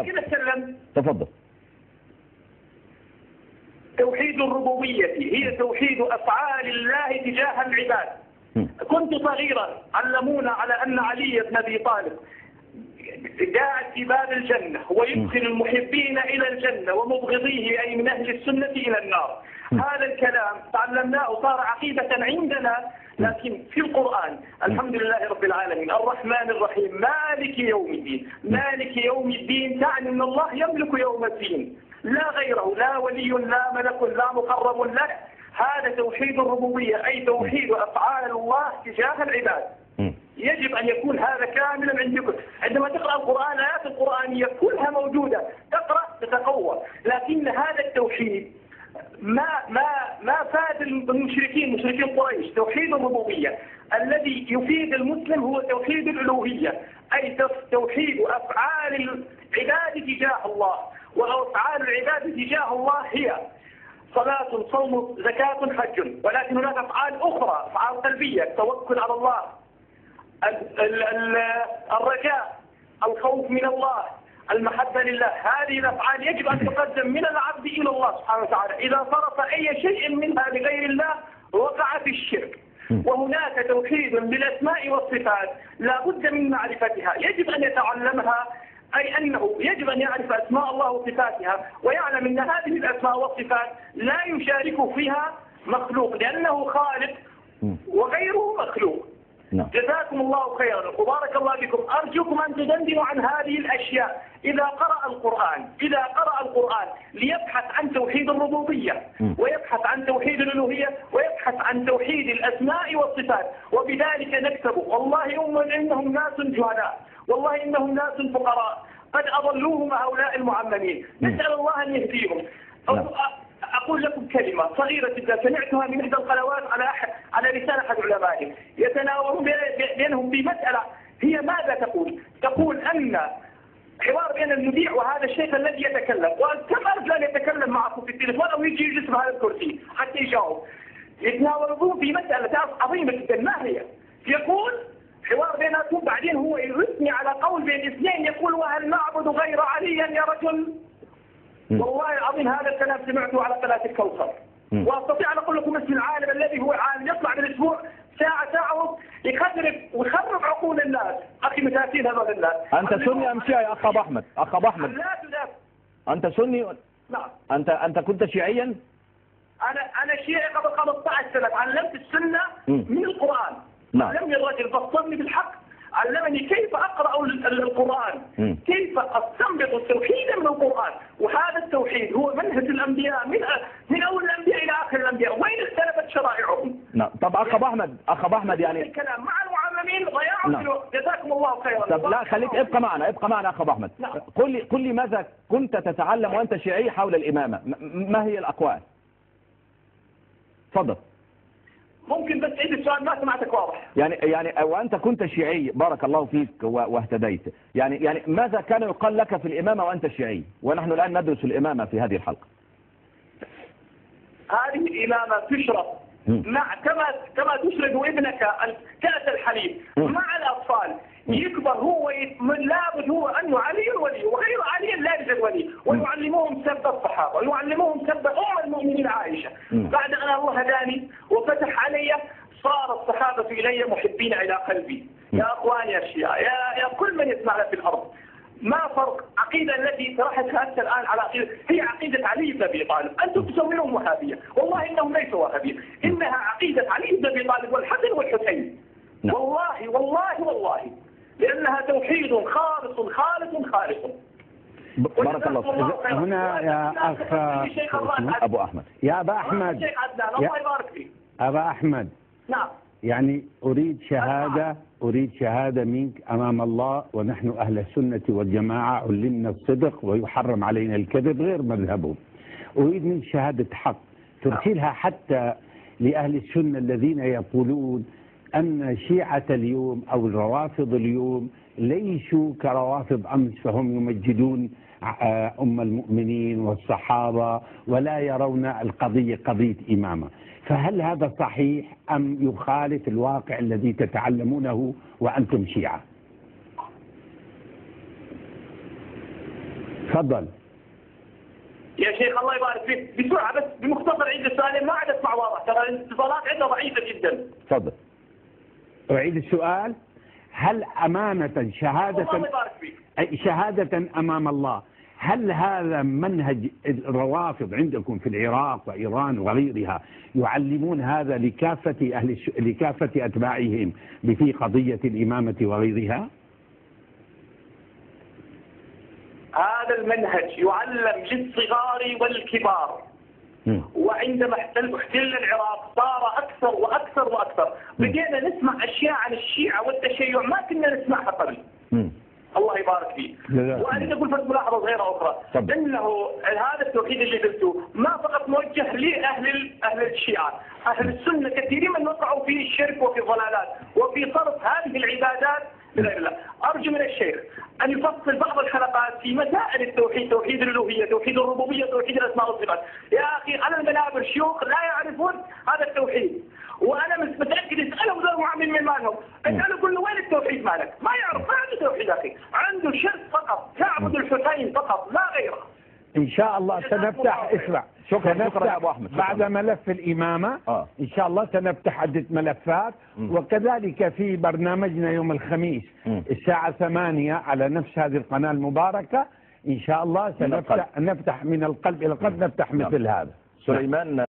كده اتكلم. تفضل. توحيد الربوبية هي توحيد أفعال الله تجاه العباد. كنت صغيرا علمونا على أن علي بن أبي طالب قاعد في باب الجنة ويدخل المحبين إلى الجنة ومبغضيه أي من أهل السنة إلى النار. هذا الكلام تعلمناه وصار عقيدة عندنا، لكن في القرآن الحمد لله رب العالمين الرحمن الرحيم مالك يوم الدين. مالك يوم الدين تعني أن الله يملك يوم الدين لا غيره، لا ولي لا ملك لا مقرب له. هذا توحيد الربوبية أي توحيد أفعال الله تجاه العباد. يجب أن يكون هذا كاملا عندكم. عندما تقرأ القرآن الآيات القرآنية كلها موجودة، تقرأ تتقوى، لكن هذا التوحيد ما فاد المشركين مشركين قريش. توحيد الربوبية الذي يفيد المسلم هو توحيد الألوهية أي توحيد أفعال العباد تجاه الله. وأفعال العباد تجاه الله هي صلاة صوم زكاة حج، ولكن هناك أفعال أخرى أفعال قلبية، التوكل على الله، الرجاء، الخوف من الله، المحبة لله. هذه الأفعال يجب أن تقدم من العبد إلى الله سبحانه وتعالى. إذا صرف أي شيء منها لغير الله وقع في الشرك. وهناك توحيد بالأسماء والصفات لا بد من معرفتها، يجب أن يتعلمها، أي أنه يجب أن يعرف أسماء الله وصفاتها ويعلم أن هذه الأسماء والصفات لا يشارك فيها مخلوق لأنه خالق وغيره مخلوق. جزاكم الله خيرا وبارك الله بكم. أرجوكم أن تدندنوا عن هذه الأشياء. إذا قرأ القرآن ليبحث عن توحيد الربوبية ويبحث عن توحيد الألوهية ويبحث عن توحيد الأسماء والصفات، وبذلك نكتب والله إنهم ناس جهلاء، والله إنهم ناس فقراء قد أضلوهم هؤلاء المعممين. نسأل الله أن يهديهم. أقول لكم كلمة صغيرة جدا سمعتها من إحدى القنوات على لسان أحد علمائهم يتناورون بينهم بمسألة هي ماذا تقول؟ تقول أن حوار بين المذيع وهذا الشيخ الذي يتكلم، وكم أرجو أن يتكلم معكم في التليفون أو يجي يجلس بهذا الكرسي حتى يجاوب. يتناورون في مسألة عظيمة جدا. ما هي؟ يقول حوار بيناتهم بعدين هو يثني على قول بين اثنين يقول وهل نعبد غير عليا يا رجل؟ والله العظيم هذا الكلام سمعته على قناة الكوثر، واستطيع ان اقول لكم اسم العالم الذي هو عالم يطلع بالاسبوع ساعة ويخرب عقول الناس. اخي مساكين هذول الناس. انت سني ام شيعي يا اخ ابو احمد؟ اخ ابو احمد لا تدافع. انت سني؟ نعم. انت كنت شيعيا؟ انا شيعي قبل 15 سنة. تعلمت السنة من القرآن. نعم. علمني الرجل بصرني بالحق، علمني كيف أقرأ القرآن، كيف أستنبط التوحيد من القرآن. وهذا التوحيد هو منهج الأنبياء من أول الأنبياء إلى آخر الأنبياء، وين اختلفت شرائعهم. نعم. طب أخ أبو أحمد يعني الكلام مع المعممين ضياع الوقت. جزاكم الله خيرا. طب لا خليك ابقى معنا أخ أبو أحمد. نعم. قل لي ماذا كنت تتعلم وأنت شيعي حول الإمامة؟ ما هي الأقوال؟ تفضل. ممكن بس عيد السؤال ما سمعتك واضح. يعني وأنت كنت شيعي بارك الله فيك واهتديت، يعني ماذا كان يقال لك في الإمامة وأنت شيعي؟ ونحن الآن ندرس الإمامة في هذه الحلقة. هذه الإمامة تشرب مع كما تشرب ابنك كأس الحليب مع الأطفال. يكبر هو لابد هو أنه علي الولي وغير علي لا يوجد ولي، ويعلموهم سب الصحابة ويعلموهم سب أم المؤمنين عائشة. بعد أن الله هداني وفتح علي صار الصحابة إلي محبين إلى قلبي. يا أخواني يا الشيعة يا كل من يسمعنا في الأرض، ما فرق عقيدة التي طرحتها أنت الآن على عقيدة هي عقيدة علي بن أبي طالب. أنتم تسمونهم وهابية، والله إنهم ليسوا وهابية، إنها عقيدة علي بن أبي طالب والحسن والحسين. والله والله والله لأنها توحيد خالص خالص خالص. بارك الله فيك. هنا يا أخ أبو أحمد يا أبا أحمد الله يبارك فيك. أبا أحمد نعم. يعني أريد شهادة منك أمام الله، ونحن أهل السنة والجماعة علمنا الصدق ويحرم علينا الكذب غير مذهبهم. أريد منك شهادة حق ترسلها حتى لأهل السنة الذين يقولون أن شيعة اليوم أو الروافض اليوم ليسوا كروافض أمس، فهم يمجدون أم المؤمنين والصحابة ولا يرون القضية قضية إمامة. فهل هذا صحيح أم يخالف الواقع الذي تتعلمونه وأنتم شيعة؟ تفضل. يا شيخ الله يبارك فيك، بسرعة بس بمختصر عيد السؤالين، ما عاد اسمع واضح، ترى الاتصالات عندنا ضعيفة جدا. تفضل. أعيد السؤال. هل أمانة الله يبارك فيك. شهادة أمام الله، هل هذا منهج الروافض عندكم في العراق وإيران وغيرها يعلمون هذا لكافة أتباعهم في قضية الإمامة وغيرها؟ هذا المنهج يعلم للصغار والكبار. وعندما احتل العراق صار أكثر وأكثر وأكثر. بدينا نسمع أشياء عن الشيعة والتشيع ما كنا نسمعها قبل. الله يبارك فيك. وأريد أقول بس ملاحظة صغيرة أخرى، إنه هذا التوحيد اللي قلته ما فقط موجه لأهل الشيعة، أهل السنة كثيرين من وقعوا في الشرك وفي الضلالات وفي صرف هذه العبادات لغير الله. أرجو من الشيخ أن يفصل بعض الحلقات في مسائل التوحيد، توحيد الألوهية، توحيد الربوبية، توحيد الأسماء والصفات. يا أخي على المنابر شيوخ لا يعرفون هذا التوحيد، وأنا متأكد اسألهم ذو معامل من مالهم، اسأله قل له وين التوحيد مالك؟ ما يعرف، ما عنده توحيد أخي، عنده شرك فقط، تعبد الحسين فقط لا غيره. إن شاء الله سنفتح، اسمع، شكرا يا أبو أحمد. بعد ملف الإمامة إن شاء الله سنفتح عدة ملفات. وكذلك في برنامجنا يوم الخميس الساعة 8 على نفس هذه القناة المباركة إن شاء الله سنفتح من القلب إلى القلب، نفتح مثل هذا. سليمان